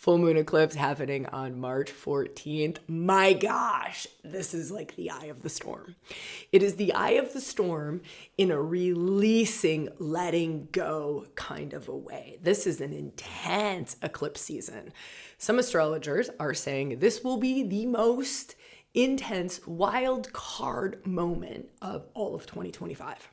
full moon eclipse happening on March 14th. My gosh, this is like the eye of the storm. It is the eye of the storm in a releasing, letting go kind of a way. This is an intense eclipse season. Some astrologers are saying this will be the most intense wild card moment of all of 2025.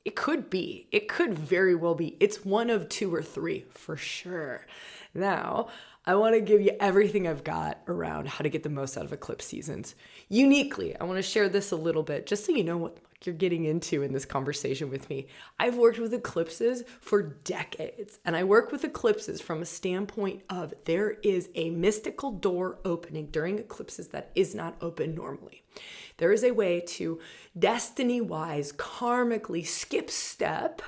It could be. It could very well be. It's one of two or three for sure. Now, I want to give you everything I've got around how to get the most out of eclipse seasons. Uniquely, I want to share this a little bit just so you know what you're getting into in this conversation with me. I've worked with eclipses for decades, and I work with eclipses from a standpoint of there is a mystical door opening during eclipses that is not open normally. There is a way to destiny-wise, karmically skip step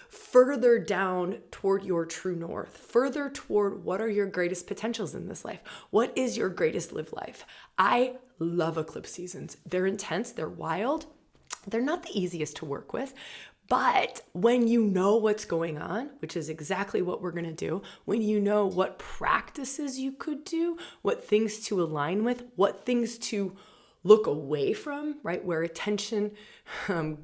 further down toward your true north, further toward what are your greatest potentials in this life? What is your greatest live life? I love eclipse seasons. They're intense, they're wild, they're not the easiest to work with, but when you know what's going on, which is exactly what we're going to do, when you know what practices you could do, what things to align with, what things to look away from, right? Where attention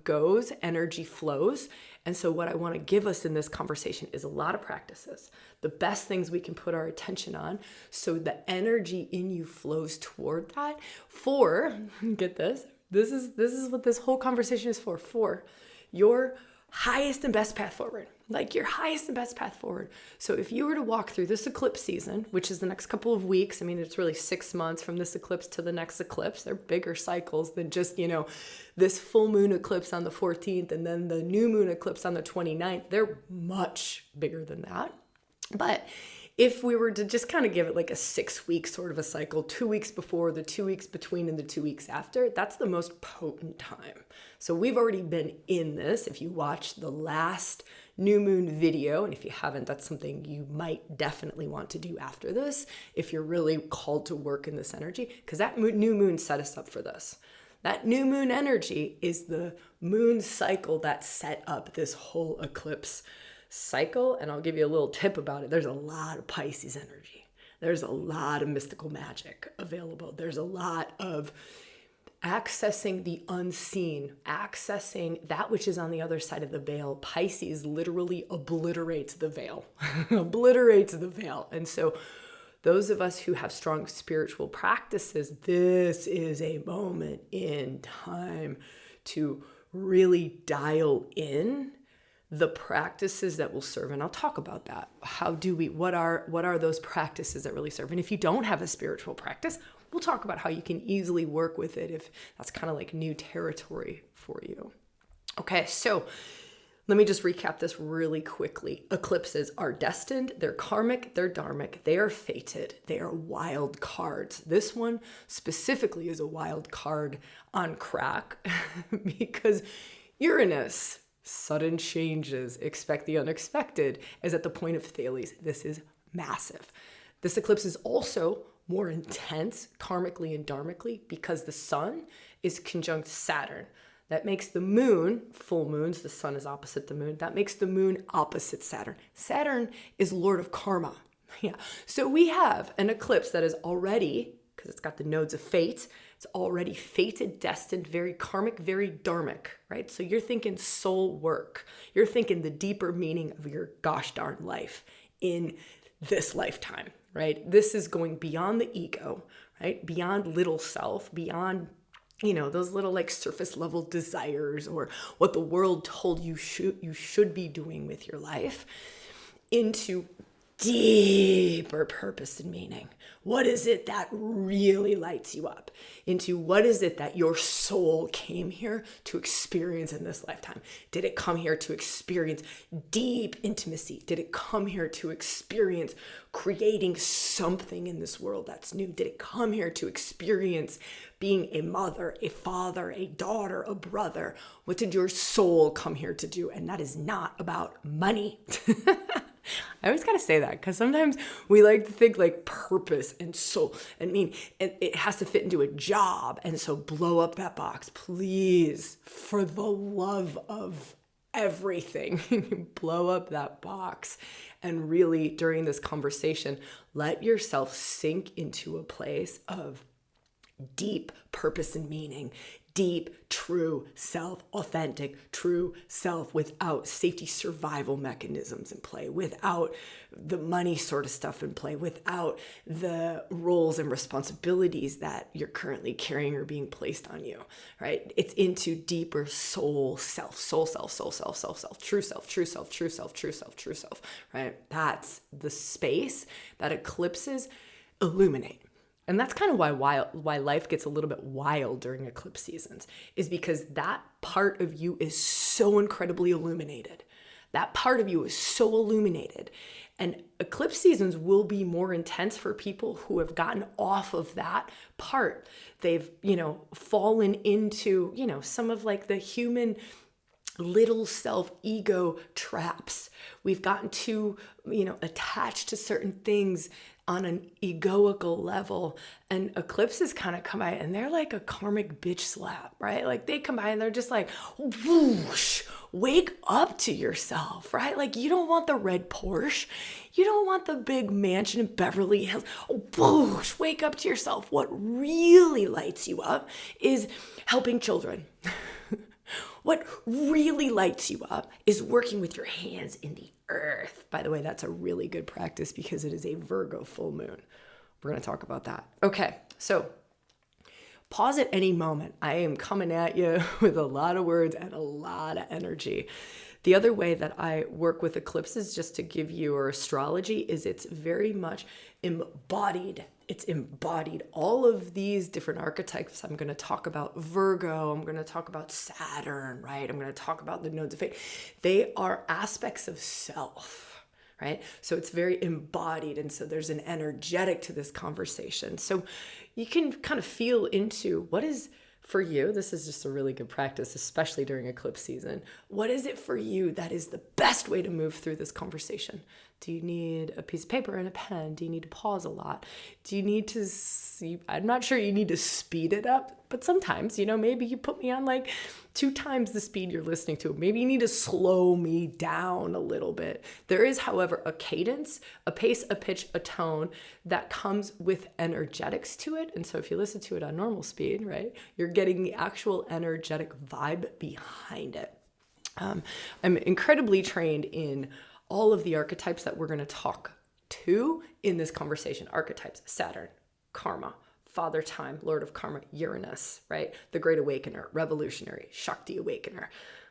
goes, energy flows. And so what I want to give us in this conversation is a lot of practices, the best things we can put our attention on so the energy in you flows toward that for, get this is what this whole conversation is for your highest and best path forward, like your highest and best path forward. So if you were to walk through this eclipse season, which is the next couple of weeks, I mean, it's really 6 months from this eclipse to the next eclipse. They're bigger cycles than just, this full moon eclipse on the 14th and then the new moon eclipse on the 29th. They're much bigger than that. But if we were to just kind of give it like a 6-week sort of a cycle, 2 weeks before, the 2 weeks between, and the 2 weeks after, that's the most potent time. So we've already been in this. If you watched the last new moon video, and if you haven't, that's something you might definitely want to do after this, if you're really called to work in this energy, because that new moon set us up for this. That new moon energy is the moon cycle that set up this whole eclipse cycle. And I'll give you a little tip about it. There's a lot of Pisces energy. There's a lot of mystical magic available. There's a lot of accessing the unseen, accessing that which is on the other side of the veil. Pisces literally obliterates the veil, obliterates the veil. And so those of us who have strong spiritual practices, this is a moment in time to really dial in the practices that will serve. And I'll talk about that. What are those practices that really serve? And if you don't have a spiritual practice, we'll talk about how you can easily work with it if that's kind of like new territory for you. Okay, so let me just recap this really quickly. Eclipses are destined, they're karmic, they're dharmic, they are fated, they are wild cards. This one specifically is a wild card on crack because Uranus, sudden changes, expect the unexpected, is at the point of Thales. This is massive. This eclipse is also more intense karmically and dharmically because the sun is conjunct Saturn. That makes the moon, full moons, the sun is opposite the moon. That makes the moon opposite Saturn. Saturn is lord of karma. Yeah. So we have an eclipse that is already, because it's got the nodes of fate, it's already fated, destined, very karmic, very dharmic, right? So you're thinking soul work. You're thinking the deeper meaning of your gosh darn life in this lifetime, right? This is going beyond the ego, right? Beyond little self, beyond, those little like surface level desires or what the world told you should be doing with your life, into deeper purpose and meaning. What is it that really lights you up? Into what is it that your soul came here to experience in this lifetime? Did it come here to experience deep intimacy? Did it come here to experience creating something in this world that's new? Did it come here to experience being a mother, a father, a daughter, a brother? What did your soul come here to do? And that is not about money. I always got to say that because sometimes we like to think like purpose and soul. It has to fit into a job. And so blow up that box, please, for the love of everything. Blow up that box. And really, during this conversation, let yourself sink into a place of deep purpose and meaning, deep, true self, authentic, true self, without safety survival mechanisms in play, without the money sort of stuff in play, without the roles and responsibilities that you're currently carrying or being placed on you, right? It's into deeper soul self, true self, true self, true self, true self, true self, right? That's the space that eclipses illuminate. And that's kind of why life gets a little bit wild during eclipse seasons, is because that part of you is so incredibly illuminated. That part of you is so illuminated. And eclipse seasons will be more intense for people who have gotten off of that part. They've, fallen into, some of like the human little self-ego traps. We've gotten too, attached to certain things on an egoical level, and eclipses kind of come by and they're like a karmic bitch slap, right? Like they come by and they're just like, whoosh, wake up to yourself, right? Like you don't want the red Porsche. You don't want the big mansion in Beverly Hills. Whoosh, wake up to yourself. What really lights you up is helping children. What really lights you up is working with your hands in the earth. By the way, that's a really good practice because it is a Virgo full moon. We're going to talk about that. Okay, so pause at any moment. I am coming at you with a lot of words and a lot of energy. The other way that I work with eclipses, just to give you, or astrology, is it's very much embodied. It's embodied. All of these different archetypes. I'm going to talk about Virgo. I'm going to talk about Saturn, right? I'm going to talk about the nodes of fate. They are aspects of self, right? So it's very embodied. And so there's an energetic to this conversation. So you can kind of feel into what is for you. This is just a really good practice, especially during eclipse season. What is it for you that is the best way to move through this conversation? Do you need a piece of paper and a pen? Do you need to pause a lot? Do you need to see? I'm not sure you need to speed it up, but sometimes, maybe you put me on like 2 times the speed you're listening to. Maybe you need to slow me down a little bit. There is, however, a cadence, a pace, a pitch, a tone that comes with energetics to it. And so if you listen to it on normal speed, right, you're getting the actual energetic vibe behind it. I'm incredibly trained in all of the archetypes that we're going to talk to in this conversation. Archetypes: Saturn, karma, father time, lord of karma, Uranus, right? The great awakener, revolutionary, Shakti awakener.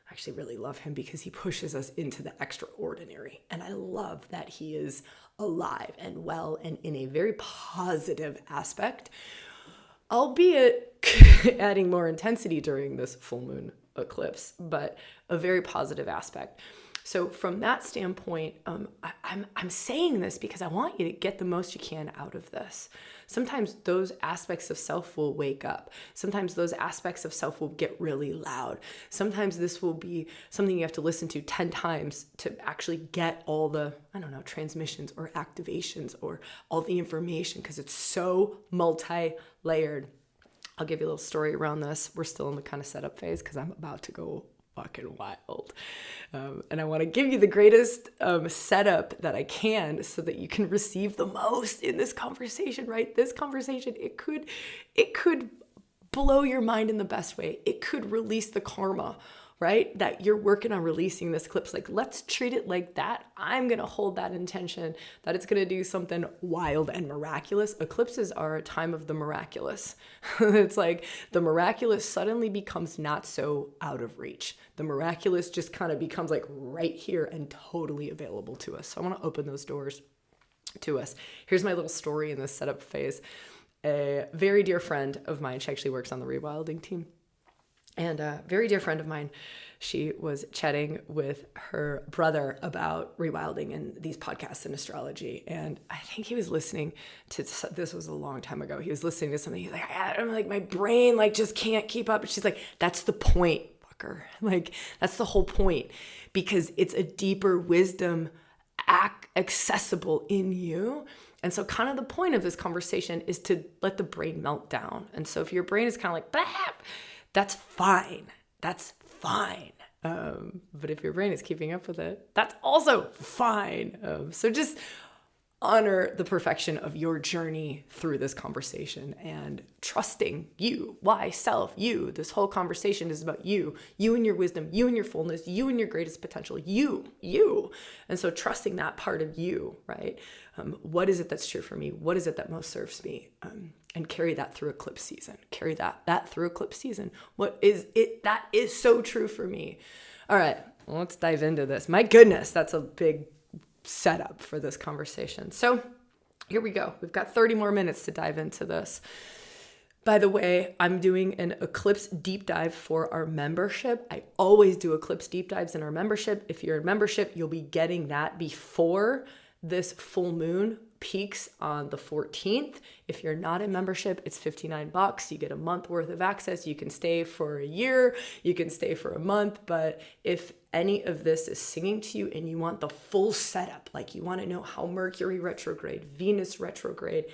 I actually really love him because he pushes us into the extraordinary. And I love that he is alive and well and in a very positive aspect, albeit adding more intensity during this full moon eclipse, but a very positive aspect. So from that standpoint, I'm saying this because I want you to get the most you can out of this. Sometimes those aspects of self will wake up. Sometimes those aspects of self will get really loud. Sometimes this will be something you have to listen to 10 times to actually get all the, transmissions or activations or all the information, because it's so multi-layered. I'll give you a little story around this. We're still in the kind of setup phase because I'm about to go fucking wild. And I want to give you the greatest setup that I can so that you can receive the most in this conversation, right? This conversation, it could blow your mind in the best way. It could release the karma, right? That you're working on releasing this eclipse. Like, let's treat it like that. I'm going to hold that intention that it's going to do something wild and miraculous. Eclipses are a time of the miraculous. It's like the miraculous suddenly becomes not so out of reach. The miraculous just kind of becomes like right here and totally available to us. So I want to open those doors to us. Here's my little story in this setup phase. A very dear friend of mine, she actually works on the ReWilding team. And a very dear friend of mine, she was chatting with her brother about ReWilding and these podcasts and astrology. And I think he was listening to, this was a long time ago. He was listening to something. He's like, I'm like, my brain just can't keep up. And she's like, that's the point, fucker. Like, that's the whole point, because it's a deeper wisdom accessible in you. And so kind of the point of this conversation is to let the brain melt down. And so if your brain is kind of like, blah, that's fine. That's fine. But if your brain is keeping up with it, that's also fine. So just honor the perfection of your journey through this conversation and trusting you. Why? Self, you. This whole conversation is about you and your wisdom, you and your fullness, you and your greatest potential, you. And so trusting that part of you, right? What is it that's true for me? What is it that most serves me? And carry that through eclipse season. Carry that through eclipse season. What is it that is so true for me? All right, well, let's dive into this. My goodness, that's a big setup for this conversation. So here we go. We've got 30 more minutes to dive into this. By the way, I'm doing an eclipse deep dive for our membership. I always do eclipse deep dives in our membership. If you're in membership, you'll be getting that before this full moon peaks on the 14th. If you're not in membership, it's $59. You get a month worth of access. You can stay for a year, you can stay for a month. But if any of this is singing to you and you want the full setup, like you want to know how Mercury retrograde, Venus retrograde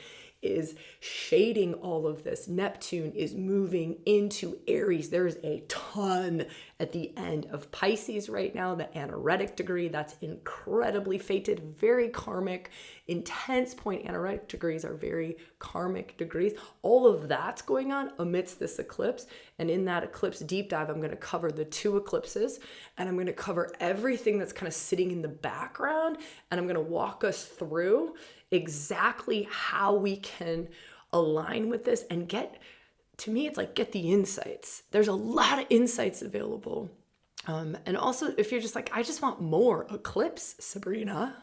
is shading all of this. Neptune is moving into Aries. There's a ton at the end of Pisces right now, the anaretic degree. That's incredibly fated, very karmic, intense point. Anaretic degrees are very karmic degrees. All of that's going on amidst this eclipse. And in that eclipse deep dive, I'm going to cover the 2 eclipses and I'm going to cover everything that's kind of sitting in the background. And I'm going to walk us through exactly how we can align with this and get, to me, it's like get the insights. There's a lot of insights available. And also, if you're just like, I just want more eclipse, Sabrina,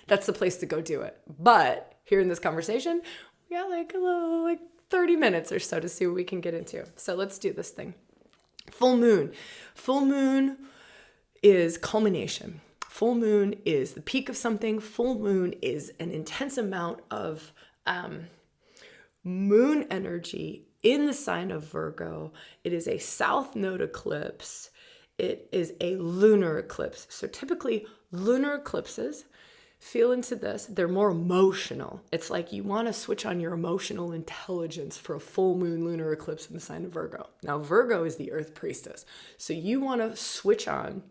that's the place to go do it. But here in this conversation, we got like a little, like 30 minutes or so to see what we can get into. So let's do this thing. Full moon. Full moon is culmination. Full moon is the peak of something. Full moon is an intense amount of moon energy in the sign of Virgo. It is a south node eclipse. It is a lunar eclipse. So typically lunar eclipses, feel into this, they're more emotional. It's like you want to switch on your emotional intelligence for a full moon lunar eclipse in the sign of Virgo. Now Virgo is the earth priestess. So you want to switch on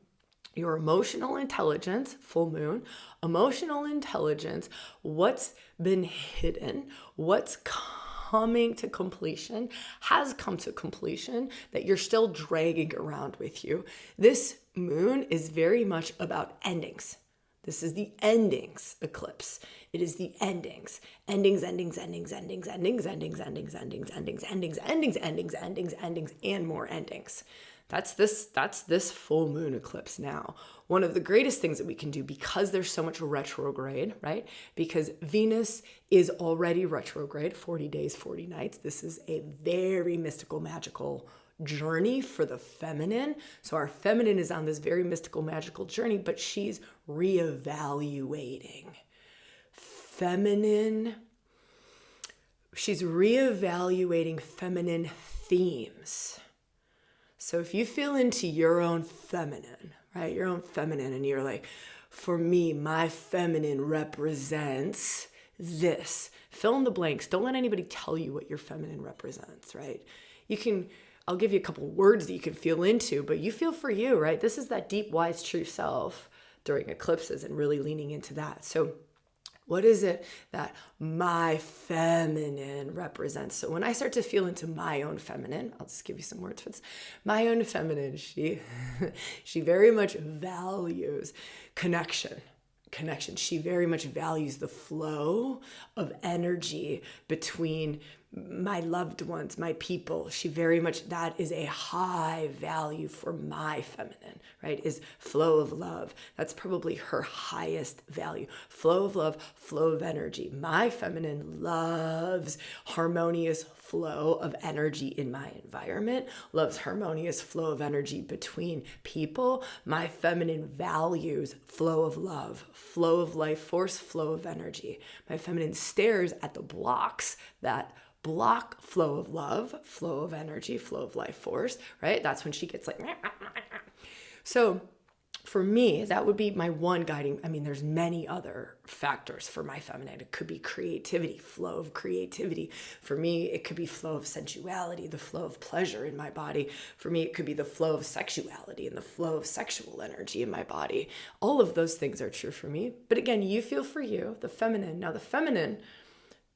your emotional intelligence, full moon, emotional intelligence, what's been hidden, what's coming to completion, has come to completion, that you're still dragging around with you. This moon is very much about endings. This is the endings eclipse. It is the endings. Endings, endings, endings, endings, endings, endings, endings, endings, endings, endings, endings, endings, endings, endings, and more endings. That's this full moon eclipse now. One of the greatest things that we can do, because there's so much retrograde, right? Because Venus is already retrograde, 40 days, 40 nights. This is a very mystical, magical journey for the feminine. So our feminine is on this very mystical, magical journey, but she's reevaluating. She's reevaluating feminine themes. So if you feel into your own feminine, right? Your own feminine, and you're like, for me, my feminine represents this. Fill in the blanks. Don't let anybody tell you what your feminine represents, right? I'll give you a couple words that you can feel into, but you feel for you, right? This is that deep, wise, true self during eclipses and really leaning into that. So what is it that my feminine represents? So when I start to feel into my own feminine, I'll just give you some words for this. My own feminine, she very much values connection. She very much values the flow of energy between my loved ones, my people. She very much, that is a high value for my feminine, right? Is flow of love. That's probably her highest value. Flow of love, flow of energy. My feminine loves harmonious flow of energy in my environment, loves harmonious flow of energy between people. My feminine values flow of love, flow of life force, flow of energy. My feminine stares at the blocks that block flow of love, flow of energy, flow of life force, right? That's when she gets like, so for me, that would be my one guiding. I mean, there's many other factors for my feminine. It could be creativity, flow of creativity. For me, it could be flow of sensuality, the flow of pleasure in my body. For me, it could be the flow of sexuality and the flow of sexual energy in my body. All of those things are true for me. But again, you feel for you, the feminine. Now, the feminine,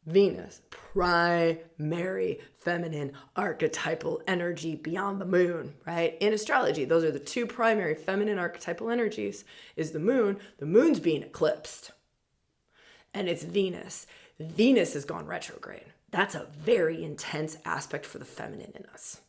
Venus, primary feminine archetypal energy beyond the moon, right? In astrology, those are the two primary feminine archetypal energies, is the moon. The moon's being eclipsed, and it's Venus. Venus has gone retrograde. That's a very intense aspect for the feminine in us.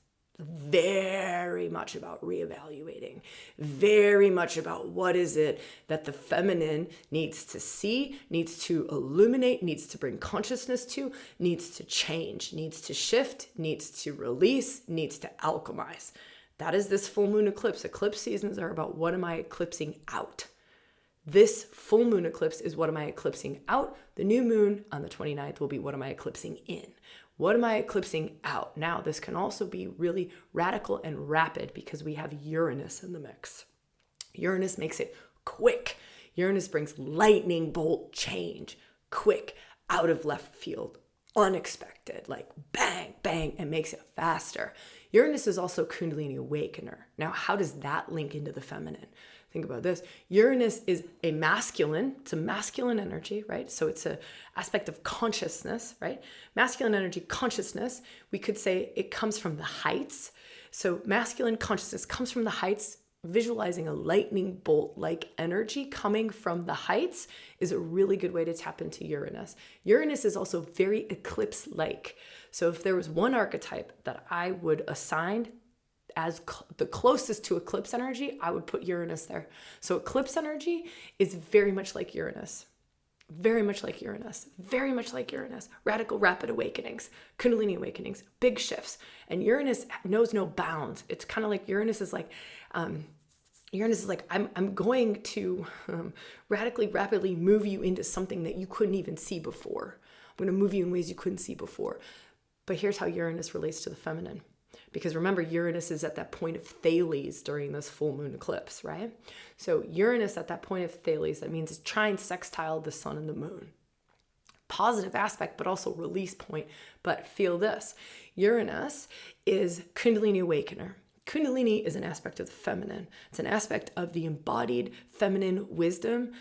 Very much about reevaluating, very much about what is it that the feminine needs to see, needs to illuminate, needs to bring consciousness to, needs to change, needs to shift, needs to release, needs to alchemize. That is this full moon eclipse. Eclipse seasons are about what am I eclipsing out? This full moon eclipse is what am I eclipsing out? The new moon on the 29th will be what am I eclipsing in? What am I eclipsing out? Now, this can also be really radical and rapid because we have Uranus in the mix. Uranus makes it quick. Uranus brings lightning bolt change, quick, out of left field, unexpected, like bang, bang, and makes it faster. Uranus is also Kundalini awakener. Now, how does that link into the feminine? Think about this. Uranus is a masculine. It's a masculine energy, right? So it's an aspect of consciousness, right? Masculine energy, consciousness. We could say it comes from the heights. So masculine consciousness comes from the heights. Visualizing a lightning bolt-like energy coming from the heights is a really good way to tap into Uranus. Uranus is also very eclipse-like. So if there was one archetype that I would assign as the closest to eclipse energy, I would put Uranus there. So eclipse energy is very much like Uranus. Very much like Uranus. Very much like Uranus. Radical, rapid awakenings. Kundalini awakenings. Big shifts. And Uranus knows no bounds. It's kind of like Uranus is like, I'm going to radically, rapidly move you into something that you couldn't even see before. I'm going to move you in ways you couldn't see before. But here's how Uranus relates to the feminine. Because remember, Uranus is at that point of Thales during this full moon eclipse, right? So Uranus at that point of Thales, that means it's trine sextile the sun and the moon. Positive aspect, but also release point. But feel this, Uranus is Kundalini awakener. Kundalini is an aspect of the feminine. It's an aspect of the embodied feminine wisdom.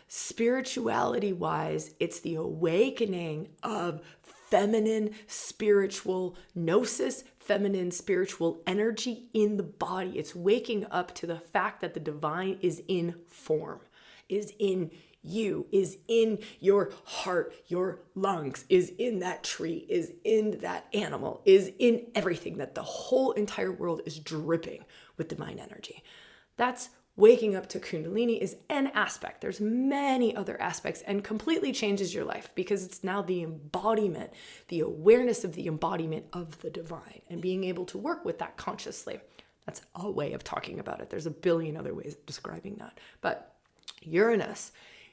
Spirituality-wise, it's the awakening of feminine spiritual gnosis, feminine spiritual energy in the body. It's waking up to the fact that the divine is in form, is in you, is in your heart, your lungs, is in that tree, is in that animal, is in everything, that the whole entire world is dripping with divine energy. That's waking up to Kundalini is an aspect. There's many other aspects and completely changes your life because it's now the embodiment, the awareness of the embodiment of the divine and being able to work with that consciously. That's a way of talking about it. There's a billion other ways of describing that. But Uranus,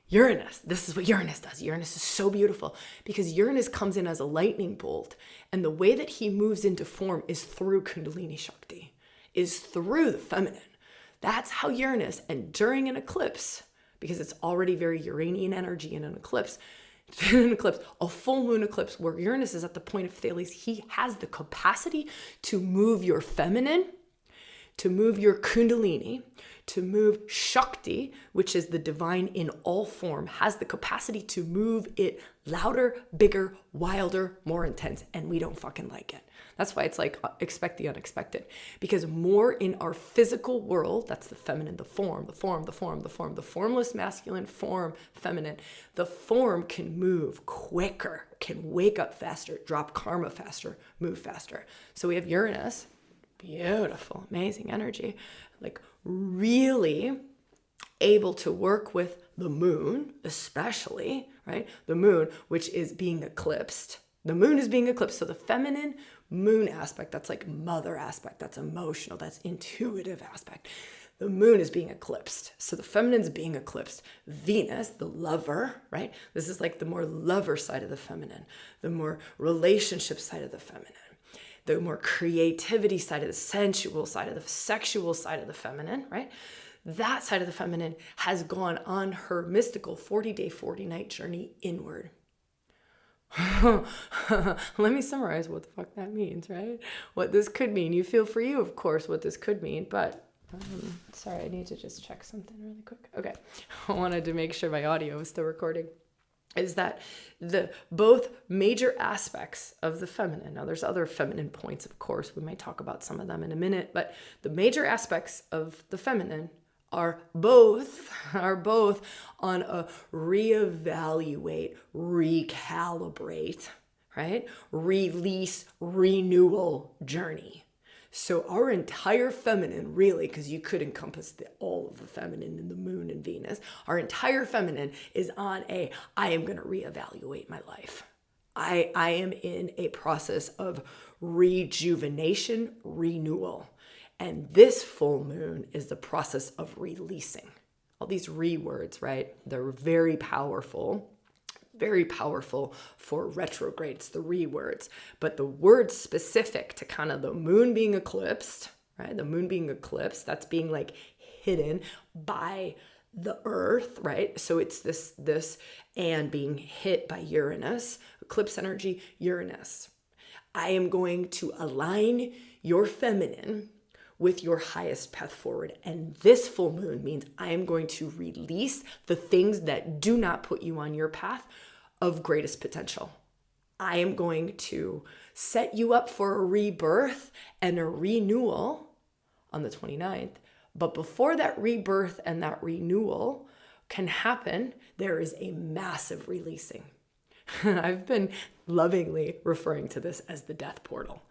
this is what Uranus does. Uranus is so beautiful because Uranus comes in as a lightning bolt, and the way that he moves into form is through Kundalini Shakti, is through the feminine. That's how Uranus, and during an eclipse, because it's already very Uranian energy in an eclipse, a full moon eclipse where Uranus is at the point of Thales, he has the capacity to move your feminine, to move your Kundalini, to move Shakti, which is the divine in all form, has the capacity to move it louder, bigger, wilder, more intense, and we don't fucking like it. That's why it's like expect the unexpected. Because more in our physical world, that's the feminine, the formless masculine, form feminine. The form can move quicker, can wake up faster, drop karma faster, move faster. So we have Uranus, beautiful, amazing energy, like really able to work with the moon, especially, right? The moon, which is being eclipsed. The moon is being eclipsed. So the feminine moon aspect, that's like mother aspect, that's emotional, that's intuitive aspect. The moon is being eclipsed. So the feminine's being eclipsed. Venus, the lover, right? This is like the more lover side of the feminine, the more relationship side of the feminine, the more creativity side of the sensual side of the sexual side of the feminine, right? that side of the feminine has gone on her mystical 40-day, 40-night journey inward. Let me summarize what the fuck that means, right? What this could mean. You feel for you, of course, what this could mean, but sorry, I need to just check something really quick. Okay, I wanted to make sure my audio is still recording. Is that the both major aspects of the feminine. Now, there's other feminine points, of course. We might talk about some of them in a minute, but the major aspects of the feminine are both on a reevaluate, recalibrate, right? Release, renewal journey. So our entire feminine, really, because you could encompass all of the feminine in the moon and Venus, our entire feminine is on I am going to reevaluate my life. I am in a process of rejuvenation, renewal. And this full moon is the process of releasing. All these words, right? They're very powerful for retrogrades, the words. But the words specific to kind of the moon being eclipsed, right? The moon being eclipsed, that's being like hidden by the earth, right? So it's this and being hit by Uranus, eclipse energy, Uranus. I am going to align your feminine with your highest path forward. And this full moon means I am going to release the things that do not put you on your path of greatest potential. I am going to set you up for a rebirth and a renewal on the 29th. But before that rebirth and that renewal can happen, there is a massive releasing. I've been lovingly referring to this as the death portal.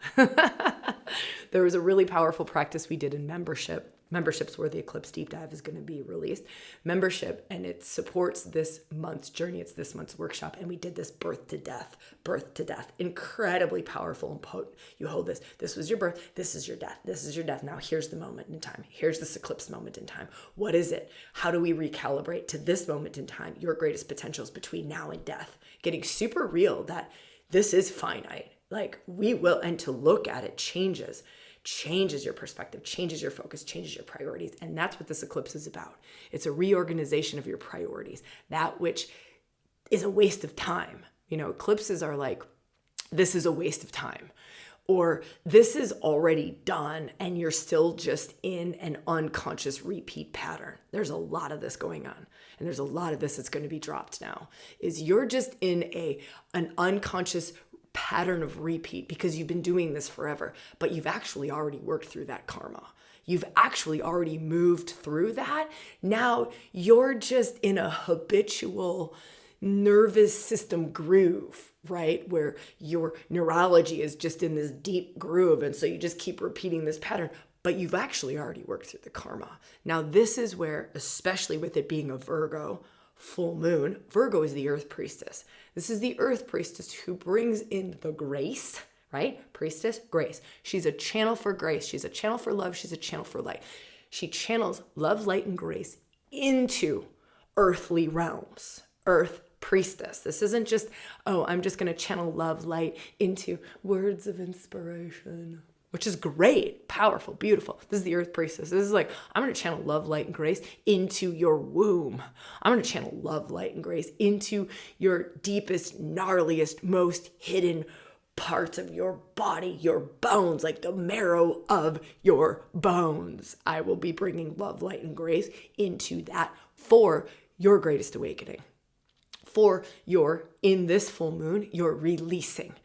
There was a really powerful practice we did in memberships where the Eclipse Deep Dive is going to be released. Membership, and it supports this month's journey. It's this month's workshop. And we did this birth to death. Incredibly powerful and potent. You hold this. This was your birth. This is your death. This is your death. Now here's the moment in time. Here's this eclipse moment in time. What is it? How do we recalibrate to this moment in time? Your greatest potentials between now and death. Getting super real that this is finite. Like we will, and to look at it changes your perspective, changes your focus, changes your priorities. And that's what this eclipse is about. It's a reorganization of your priorities, that which is a waste of time. You know, eclipses are like, this is a waste of time, or this is already done and you're still just in an unconscious repeat pattern. There's a lot of this going on. And there's a lot of this that's going to be dropped now, is you're just in an unconscious pattern of repeat because you've been doing this forever, but you've actually already worked through that karma. You've actually already moved through that. Now you're just in a habitual nervous system groove, right? Where your neurology is just in this deep groove. And so you just keep repeating this pattern, but you've actually already worked through the karma. Now this is where, especially with it being a Virgo full moon, Virgo is the earth priestess. This is the earth priestess who brings in the grace, right? Priestess, grace. She's a channel for grace. She's a channel for love. She's a channel for light. She channels love, light, and grace into earthly realms. Earth priestess. This isn't just, I'm just going to channel love, light into words of inspiration, which is great, powerful, beautiful. This is the earth priestess. This is like, I'm going to channel love, light, and grace into your womb. I'm going to channel love, light, and grace into your deepest, gnarliest, most hidden parts of your body, your bones, like the marrow of your bones. I will be bringing love, light, and grace into that for your greatest awakening. For in this full moon, you're releasing.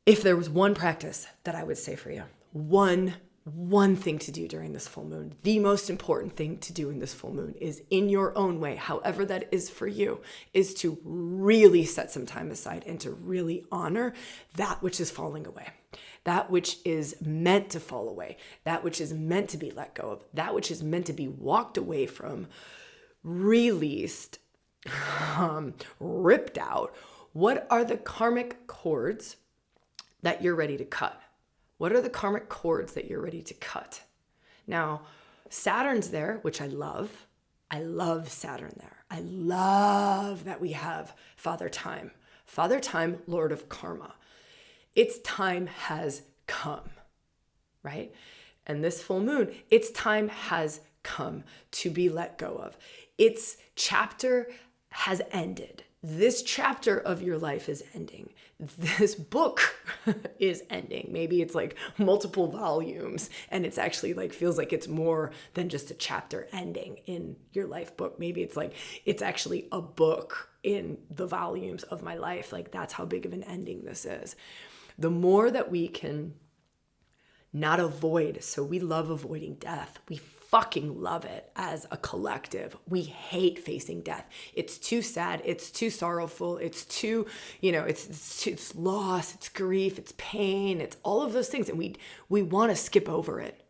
If there was one practice that I would say for you, one thing to do during this full moon, the most important thing to do in this full moon is, in your own way, however that is for you, is to really set some time aside and to really honor that which is falling away, that which is meant to fall away, that which is meant to be let go of, that which is meant to be walked away from, released, ripped out. What are the karmic cords that you're ready to cut? What are the karmic cords that you're ready to cut? Now, Saturn's there, which I love. I love Saturn there. I love that we have Father Time. Father Time, Lord of Karma. Its time has come, right? And this full moon, its time has come to be let go of. Its chapter has ended. This chapter of your life is ending. This book is ending. Maybe it's like multiple volumes and it's actually like feels like it's more than just a chapter ending in your life book. Maybe it's like it's actually a book in the volumes of my life. Like that's how big of an ending this is. The more that we can not avoid, so we love avoiding death. We fucking love it as a collective. We hate facing death. It's too sad. It's too sorrowful. It's too, it's loss, it's grief, it's pain, it's all of those things. And we want to skip over it.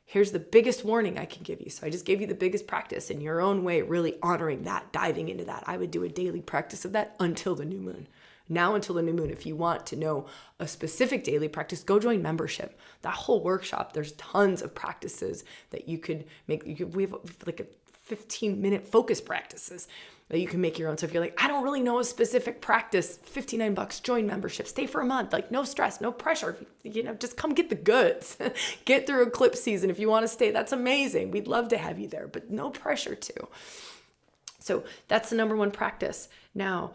Here's the biggest warning I can give you. So I just gave you the biggest practice in your own way, really honoring that, diving into that. I would do a daily practice of that until the new moon. Now until the new moon. If you want to know a specific daily practice, go join membership. That whole workshop, there's tons of practices that you could make. We have like a 15-minute focus practices that you can make your own. So if you're like, I don't really know a specific practice, $59, join membership, stay for a month, like no stress, no pressure, just come get the goods, get through eclipse season. If you want to stay, that's amazing. We'd love to have you there, but no pressure to. So that's the number one practice. Now,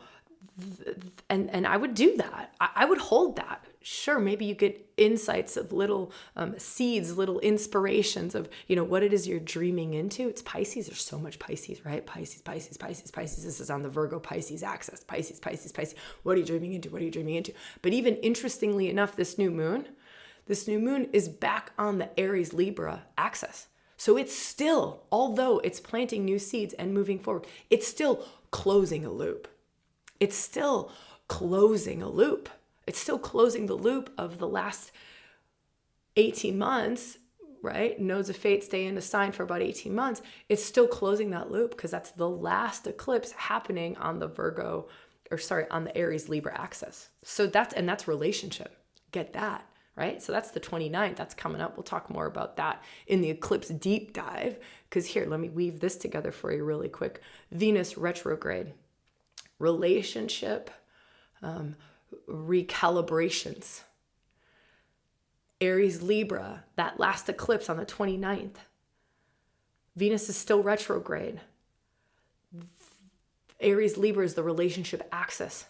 and I would do that. I would hold that. Sure, maybe you get insights of little seeds, little inspirations of, what it is you're dreaming into. It's Pisces. There's so much Pisces, right? Pisces. This is on the Virgo Pisces axis. Pisces. What are you dreaming into? But even interestingly enough, this new moon is back on the Aries Libra axis. So it's still, although it's planting new seeds and moving forward, it's still closing a loop. It's still closing a loop. It's still closing the loop of the last 18 months, right? Nodes of fate stay in a sign for about 18 months. It's still closing that loop because that's the last eclipse happening on the on the Aries Libra axis. So that's relationship. Get that, right? So that's the 29th. That's coming up. We'll talk more about that in the eclipse deep dive. Because here, let me weave this together for you really quick. Venus retrograde. Relationship, recalibrations. Aries Libra, that last eclipse on the 29th. Venus is still retrograde. Aries Libra is the relationship axis.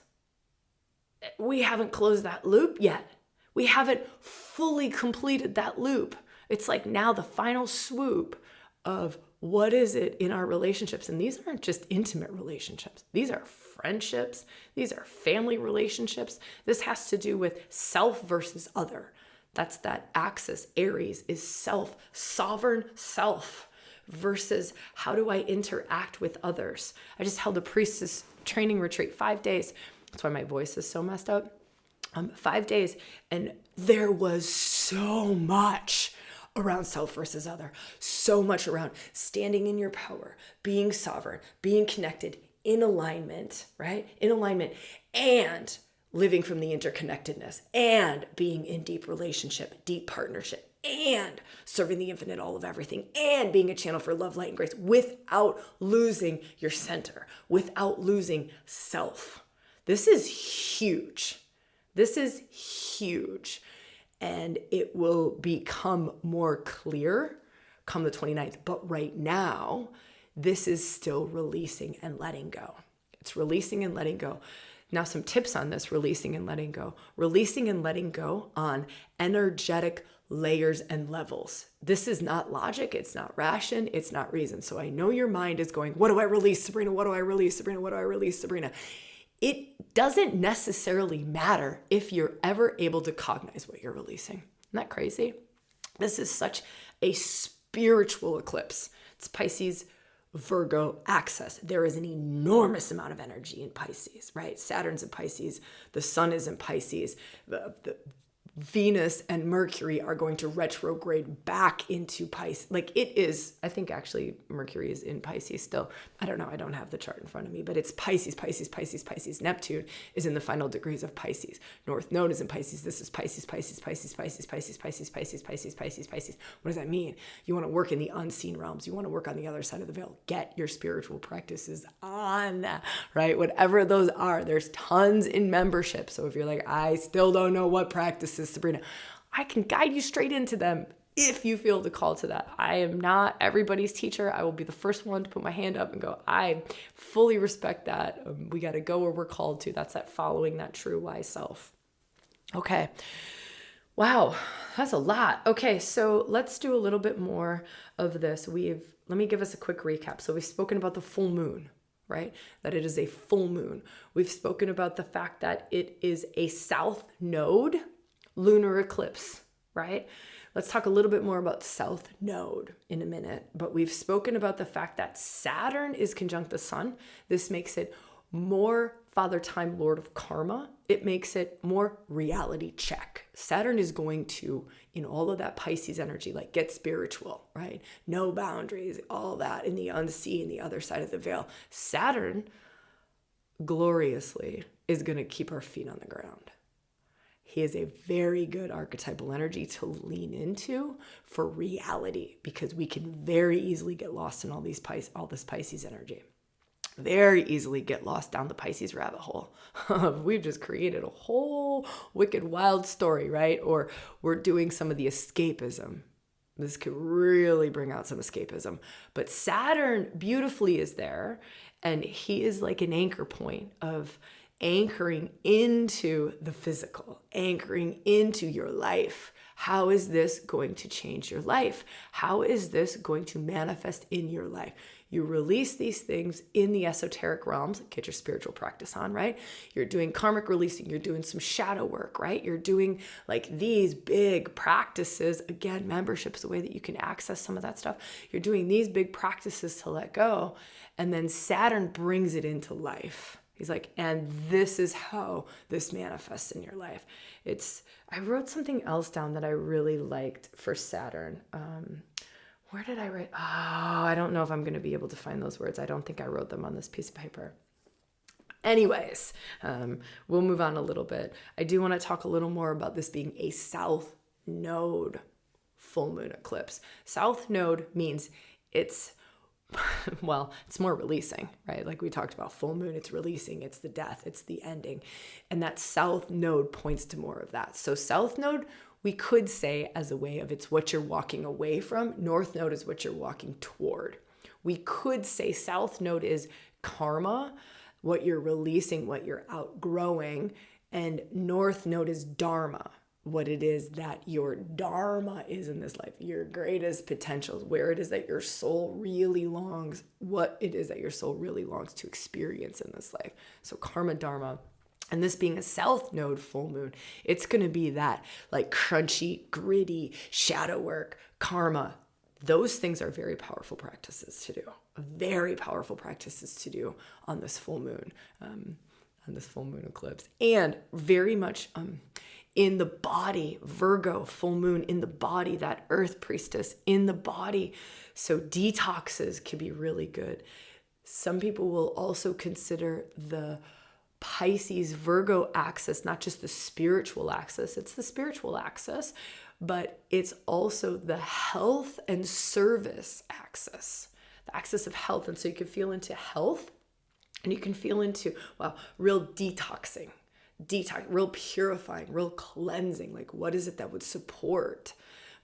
We haven't closed that loop yet. We haven't fully completed that loop. It's like now the final swoop of what is it in our relationships? And these aren't just intimate relationships. These are friendships. These are family relationships. This has to do with self versus other. That's that axis. Aries is self, sovereign self versus how do I interact with others? I just held a priestess training retreat, 5 days. That's why my voice is so messed up. 5 days. And there was so much around self versus other, so much around standing in your power, being sovereign, being connected, in alignment, right? In alignment, and living from the interconnectedness, and being in deep relationship, deep partnership, and serving the infinite all of everything, and being a channel for love, light, and grace without losing your center, without losing self. This is huge. This is huge. And it will become more clear come the 29th. But right now, this is still releasing and letting go. It's releasing and letting go. Now, some tips on this releasing and letting go. Releasing and letting go on energetic layers and levels. This is not logic. It's not ration. It's not reason. So I know your mind is going, what do I release, Sabrina? What do I release, Sabrina? What do I release, Sabrina? It doesn't necessarily matter if you're ever able to cognize what you're releasing. Isn't that crazy? This is such a spiritual eclipse. It's Pisces, Virgo axis. There is an enormous amount of energy in Pisces, right? Saturn's in Pisces. The sun is in Pisces. The Venus and Mercury are going to retrograde back into Pisces. Like it is, I think actually Mercury is in Pisces still. I don't know. I don't have the chart in front of me, but it's Pisces. Neptune is in the final degrees of Pisces. North Node is in Pisces. This is Pisces. What does that mean? You want to work in the unseen realms. You want to work on the other side of the veil. Get your spiritual practices on, right? Whatever those are, there's tons in membership. So if you're like, I still don't know what practices, Sabrina, I can guide you straight into them. if you feel the call to that. I am not everybody's teacher. I will be the first one to put my hand up and go, I fully respect that. We got to go where we're called to. That's that following that true wise self. Okay. Wow, that's a lot. Okay, so let's do a little bit more of this. Let me give us a quick recap. So we've spoken about the full moon, right? That it is a full moon. We've spoken about the fact that it is a south node lunar eclipse, right? Let's talk a little bit more about south node in a minute, but we've spoken about the fact that Saturn is conjunct the sun. This makes it more Father Time, Lord of Karma. It makes it more reality check. Saturn is going to, in all of that Pisces energy, like get spiritual, right? No boundaries, all that in the unseen, the other side of the veil. Saturn, gloriously, is going to keep our feet on the ground. He is a very good archetypal energy to lean into for reality, because we can very easily get lost in all this Pisces energy. Very easily get lost down the Pisces rabbit hole. We've just created a whole wicked wild story, right? Or we're doing some of the escapism. This could really bring out some escapism. But Saturn beautifully is there, and he is like an anchor point of anchoring into the physical, anchoring into your life. How is this going to change your life? How is this going to manifest in your life? You release these things in the esoteric realms, get your spiritual practice on, right? You're doing karmic releasing, you're doing some shadow work, right? You're doing like these big practices. Again, membership's the way that you can access some of that stuff. You're doing these big practices to let go. And then Saturn brings it into life. He's like, and this is how this manifests in your life. I wrote something else down that I really liked for Saturn. Where did I write? Oh, I don't know if I'm going to be able to find those words. I don't think I wrote them on this piece of paper. Anyways, we'll move on a little bit. I do want to talk a little more about this being a south node full moon eclipse. South node means it's more releasing, right? Like we talked about full moon, it's releasing, it's the death, it's the ending. And that south node points to more of that. So south node, we could say as a way of it's what you're walking away from. North node is what you're walking toward. We could say south node is karma, what you're releasing, what you're outgrowing. And north node is dharma, what it is that your dharma is in this life, your greatest potentials, where it is that your soul really longs, what it is that your soul really longs to experience in this life. So karma, dharma. And this being a south node full moon, it's going to be that like crunchy, gritty, shadow work, karma. Those things are very powerful practices to do, very powerful practices to do on this full moon, eclipse. And very much in the body, Virgo full moon in the body, that earth priestess in the body. So detoxes can be really good. Some people will also consider the Pisces Virgo axis, not just the spiritual axis, it's the spiritual axis, but it's also the health and service axis, the axis of health. And so you can feel into health and you can feel into, real detoxing, real purifying, real cleansing. Like what is it that would support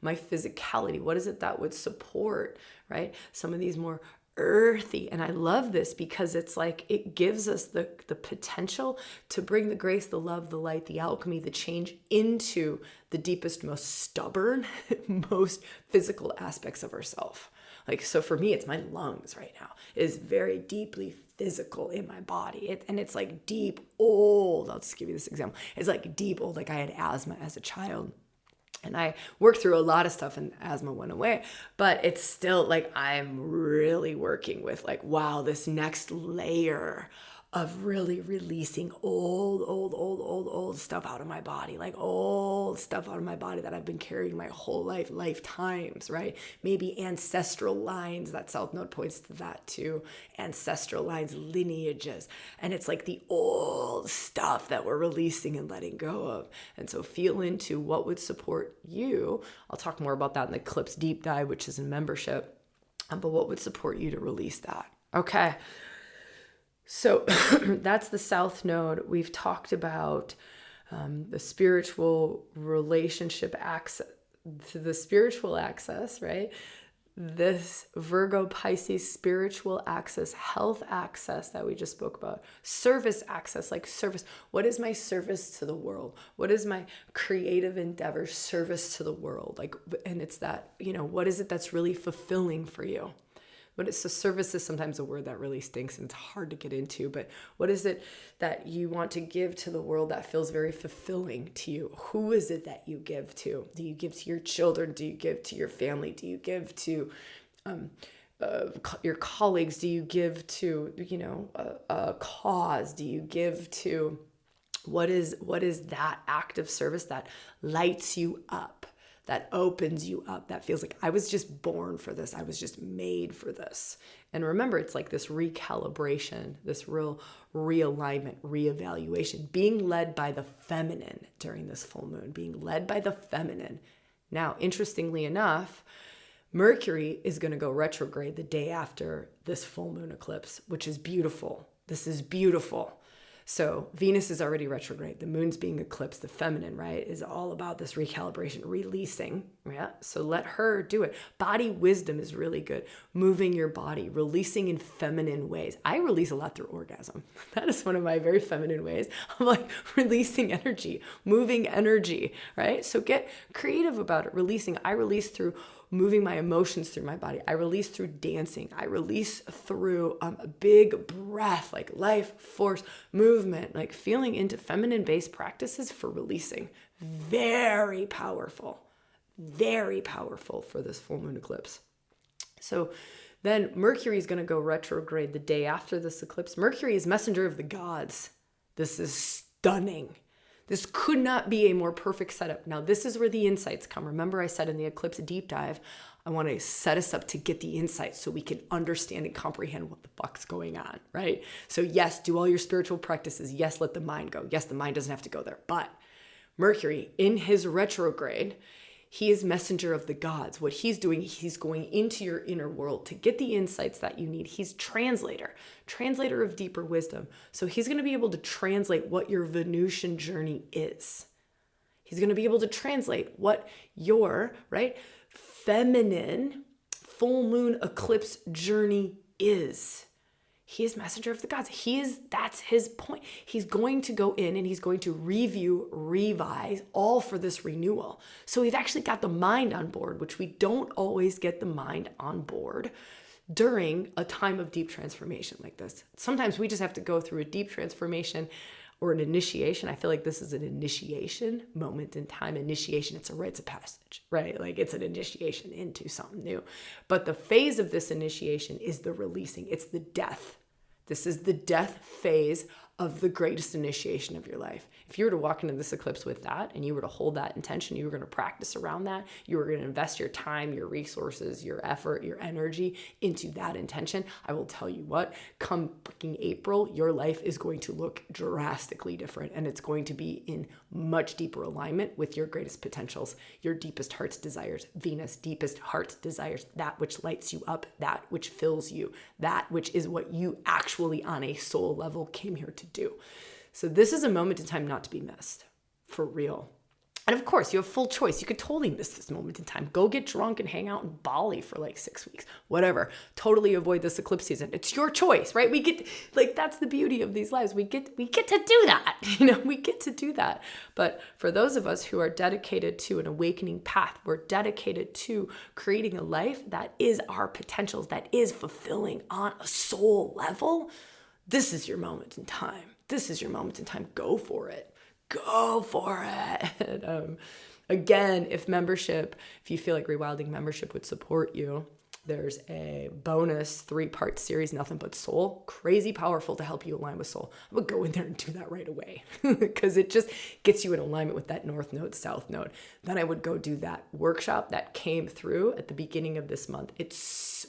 my physicality? What is it that would support, right? Some of these more earthy. And I love this because it's like it gives us the potential to bring the grace, the love, the light, the alchemy, the change into the deepest, most stubborn, most physical aspects of ourself. Like, so for me, it's my lungs right now. It is very deeply physical in my body. And it's like deep, old. I'll just give you this example. It's like deep, old, like I had asthma as a child. And I worked through a lot of stuff and asthma went away, but it's still like I'm really working with like, wow, this next layer of really releasing old stuff out of my body, like old stuff out of my body that I've been carrying my whole lifetimes, right? Maybe ancestral lines, that South Node points to that too. Ancestral lines, lineages. And it's like the old stuff that we're releasing and letting go of. And so feel into what would support you. I'll talk more about that in the Eclipse Deep Dive, which is in membership. But what would support you to release that? Okay. So that's the South Node. We've talked about the spiritual relationship access, to the spiritual axis, right? This Virgo Pisces spiritual axis, health axis that we just spoke about, service axis, like service. What is my service to the world? What is my creative endeavor service to the world? Like, and it's that, what is it that's really fulfilling for you? But so service is sometimes a word that really stinks and it's hard to get into, but what is it that you want to give to the world that feels very fulfilling to you? Who is it that you give to? Do you give to your children? Do you give to your family? Do you give to your colleagues? Do you give to, a cause? Do you give to, what is that act of service that lights you up? That opens you up, that feels like I was just born for this. I was just made for this. And remember, it's like this recalibration, this real realignment, reevaluation, being led by the feminine during this full moon, being led by the feminine. Now, interestingly enough, Mercury is going to go retrograde the day after this full moon eclipse, which is beautiful. This is beautiful. So Venus is already retrograde. The moon's being eclipsed. The feminine, right, is all about this recalibration, releasing. Yeah. So let her do it. Body wisdom is really good. Moving your body, releasing in feminine ways. I release a lot through orgasm. That is one of my very feminine ways. I'm like releasing energy, moving energy, right? So get creative about it. Releasing. I release through moving my emotions through my body. I release through dancing. I release through a big breath, like life, force, movement, like feeling into feminine-based practices for releasing. Very powerful for this full moon eclipse. So then Mercury is going to go retrograde the day after this eclipse. Mercury is messenger of the gods. This is stunning. This could not be a more perfect setup. Now, this is where the insights come. Remember, I said in the eclipse deep dive, I want to set us up to get the insights so we can understand and comprehend what the fuck's going on, right? So yes, do all your spiritual practices. Yes, let the mind go. Yes, the mind doesn't have to go there. But Mercury, in his retrograde, he is messenger of the gods. What he's doing, he's going into your inner world to get the insights that you need. He's translator of deeper wisdom. So he's going to be able to translate what your Venusian journey is. He's going to be able to translate what your, right, feminine full moon eclipse journey is. He is messenger of the gods. That's his point. He's going to go in and he's going to review, revise, all for this renewal. So we've actually got the mind on board, which we don't always get the mind on board during a time of deep transformation like this. Sometimes we just have to go through a deep transformation or an initiation. I feel like this is an initiation moment in time. Initiation, it's a rites of passage, right? Like it's an initiation into something new. But the phase of this initiation is the releasing. It's the death. This is the death phase of the greatest initiation of your life. If you were to walk into this eclipse with that and you were to hold that intention, you were going to practice around that, you were going to invest your time, your resources, your effort, your energy into that intention, I will tell you what, come fucking April, your life is going to look drastically different and it's going to be in much deeper alignment with your greatest potentials, your deepest heart's desires. Venus, deepest heart's desires, that which lights you up, that which fills you, that which is what you actually on a soul level came here to do. So this is a moment in time not to be missed, for real. And of course, you have full choice. You could totally miss this moment in time. Go get drunk and hang out in Bali for like 6 weeks, whatever. Totally avoid this eclipse season. It's your choice, right? We get, like, that's the beauty of these lives. We get to do that, we get to do that. But for those of us who are dedicated to an awakening path, we're dedicated to creating a life that is our potentials, that is fulfilling on a soul level. This is your moment in time. This is your moment in time. Go for it. Go for it. Again, if you feel like ReWilding membership would support you, there's a bonus 3-part series, Nothing But Soul. Crazy powerful to help you align with soul. I would go in there and do that right away because it just gets you in alignment with that north node, south node. Then I would go do that workshop that came through at the beginning of this month. It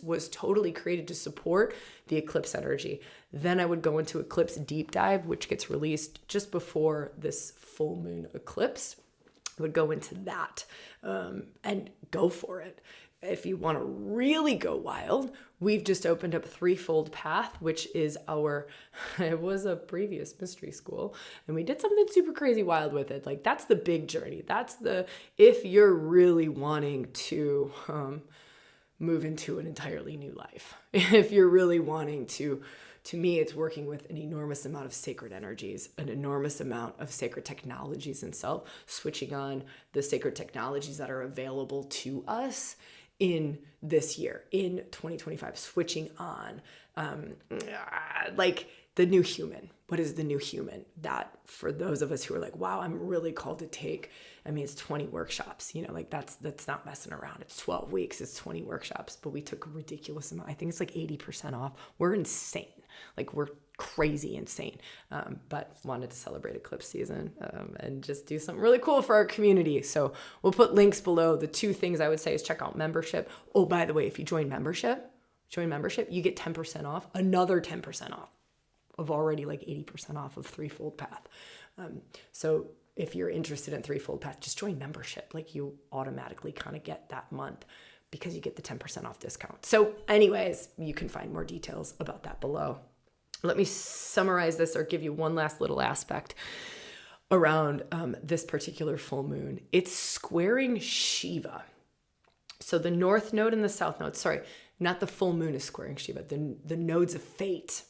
was totally created to support the Eclipse Energy. Then I would go into Eclipse Deep Dive, which gets released just before this full moon eclipse. I would go into that and go for it. if you want to really go wild, we've just opened up Threefold Path, which is it was a previous mystery school, and we did something super crazy wild with it. Like, that's the big journey. If you're really wanting to move into an entirely new life, if you're really wanting to me, it's working with an enormous amount of sacred energies, an enormous amount of sacred technologies in self, switching on the sacred technologies that are available to us in this year, in 2025, switching on like the new human. What is the new human? That, for those of us who are like, wow, I'm really called to take, it's 20 workshops, like that's not messing around. It's 12 weeks, it's 20 workshops, but we took a ridiculous amount. I think it's like 80% off. We're insane. Like, we're crazy insane. But wanted to celebrate eclipse season and just do something really cool for our community. So we'll put links below. The two things I would say is check out membership. Oh, by the way, if you join membership, you get 10% off, another 10% off of already like 80% off of Threefold Path. So if you're interested in Threefold Path, just join membership. Like, you automatically kind of get that month because you get the 10% off discount. So anyways, you can find more details about that below. Let me summarize this or give you one last little aspect around this particular full moon. It's squaring Shiva. So the north node and the south node, not the full moon is squaring Shiva, the nodes of fate.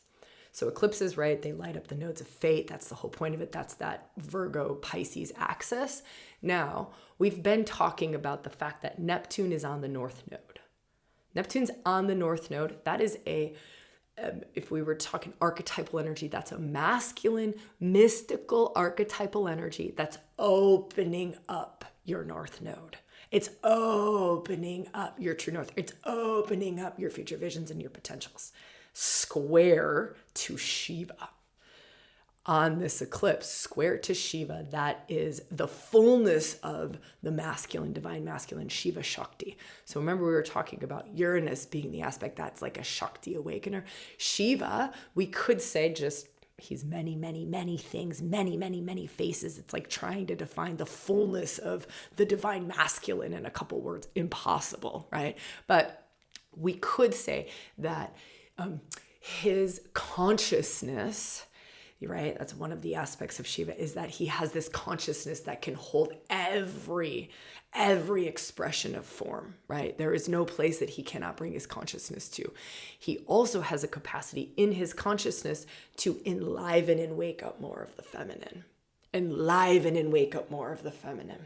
So eclipses, right? They light up the nodes of fate. That's the whole point of it. That's that Virgo Pisces axis. Now, we've been talking about the fact that Neptune is on the north node. Neptune's on the north node. That is if we were talking archetypal energy, that's a masculine, mystical archetypal energy that's opening up your north node. It's opening up your true north. It's opening up your future visions and your potentials. Square to Shiva. On this eclipse, square to Shiva, that is the fullness of the masculine, divine masculine, Shiva Shakti. So remember, we were talking about Uranus being the aspect that's like a Shakti awakener. Shiva, we could say just, he's many, many, many things, many, many, many faces. It's like trying to define the fullness of the divine masculine in a couple words. Impossible, right? But we could say that his consciousness, right? That's one of the aspects of Shiva, is that he has this consciousness that can hold every expression of form, right? There is no place that he cannot bring his consciousness to. He also has a capacity in his consciousness to enliven and wake up more of the feminine. Enliven and wake up more of the feminine.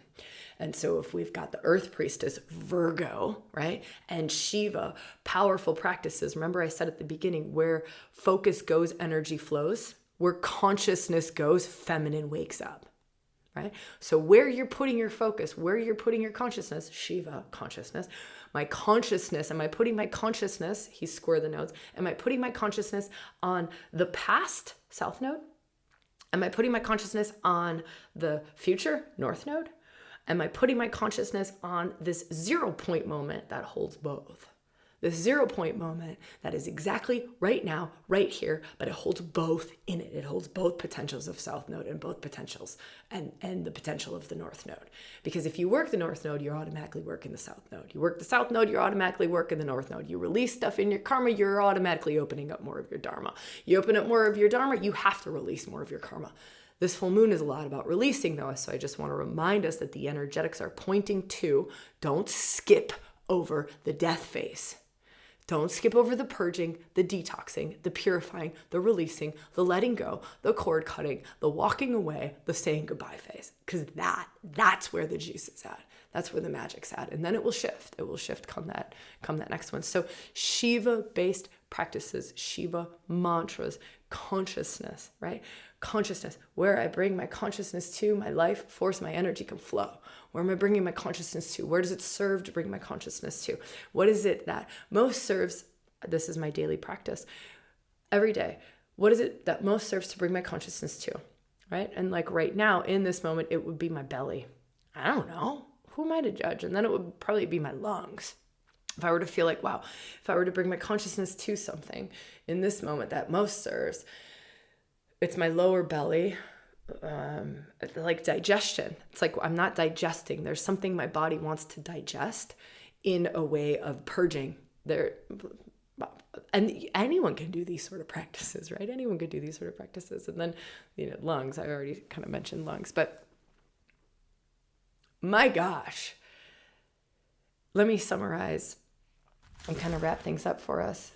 And so if we've got the earth priestess, Virgo, right? And Shiva, powerful practices. Remember I said at the beginning, where focus goes, energy flows. Where consciousness goes, feminine wakes up, right? So where you're putting your focus, where you're putting your consciousness, Shiva, consciousness, my consciousness, am I putting my consciousness, he's square the nodes, am I putting my consciousness on the past, south node? Am I putting my consciousness on the future, north node? Am I putting my consciousness on this 0 point moment that holds both? This 0 point moment that is exactly right now, right here, but it holds both in it. It holds both potentials of south node and both potentials and the potential of the north node. Because if you work the north node, you're automatically working the south node. You work the south node, you're automatically working the north node. You release stuff in your karma, you're automatically opening up more of your dharma. You open up more of your dharma, you have to release more of your karma. This full moon is a lot about releasing though, so I just want to remind us that the energetics are pointing to, don't skip over the death phase. Don't skip over the purging, the detoxing, the purifying, the releasing, the letting go, the cord cutting, the walking away, the saying goodbye phase. Because that's where the juice is at. That's where the magic's at. And then it will shift. It will shift come that next one. So Shiva-based practices, Shiva mantras, consciousness, right? Consciousness, where I bring my consciousness to, my life force, my energy can flow. Where am I bringing my consciousness to? Where does it serve to bring my consciousness to? What is it that most serves? This is my daily practice every day. What is it that most serves to bring my consciousness to, right? And like right now in this moment, it would be my belly. I don't know. Who am I to judge? And then it would probably be my lungs. If I were to feel like, wow, if I were to bring my consciousness to something in this moment that most serves, it's my lower belly, like digestion. It's like I'm not digesting. There's something my body wants to digest in a way of purging. And anyone can do these sort of practices, right? Anyone could do these sort of practices. And then, lungs, I already kind of mentioned lungs, but my gosh, let me summarize and kind of wrap things up for us.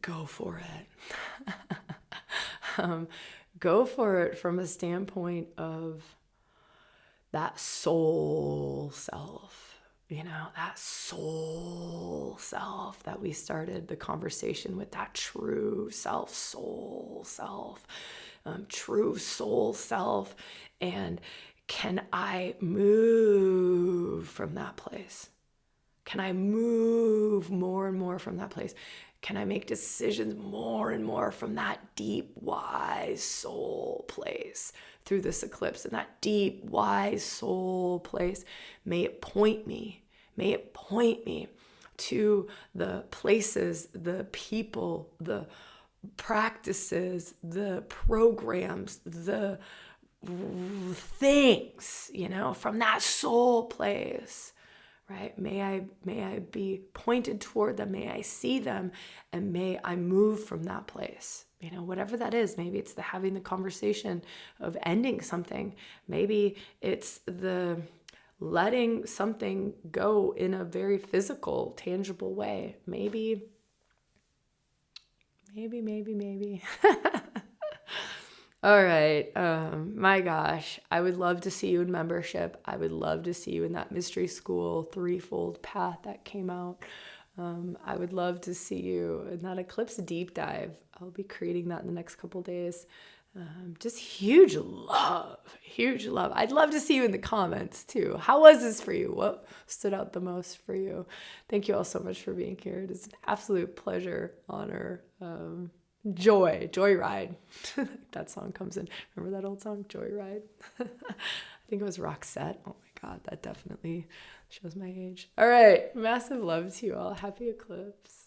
Go for it. Go for it from a standpoint of that soul self. That soul self that we started the conversation with, that true self, soul self, true soul self. And can I move from that place? Can I move more and more from that place? Can I make decisions more and more from that deep, wise soul place through this eclipse? And that deep, wise soul place, may it point me to the places, the people, the practices, the programs, the things, from that soul place. Right? May I be pointed toward them. May I see them, and may I move from that place. Whatever that is. Maybe it's the having the conversation of ending something. Maybe it's the letting something go in a very physical, tangible way. Maybe. All right. My gosh, I would love to see you in membership. I would love to see you in that mystery school threefold path that came out. I would love to see you in that eclipse deep dive. I'll be creating that in the next couple days. Just huge love. I'd love to see you in the comments too. How was this for you? What stood out the most for you? Thank you all so much for being here. It is an absolute pleasure, honor, Joyride. That song comes in. Remember that old song, Joyride? I think it was Roxette. Oh my God, that definitely shows my age. All right, massive love to you all. Happy eclipse.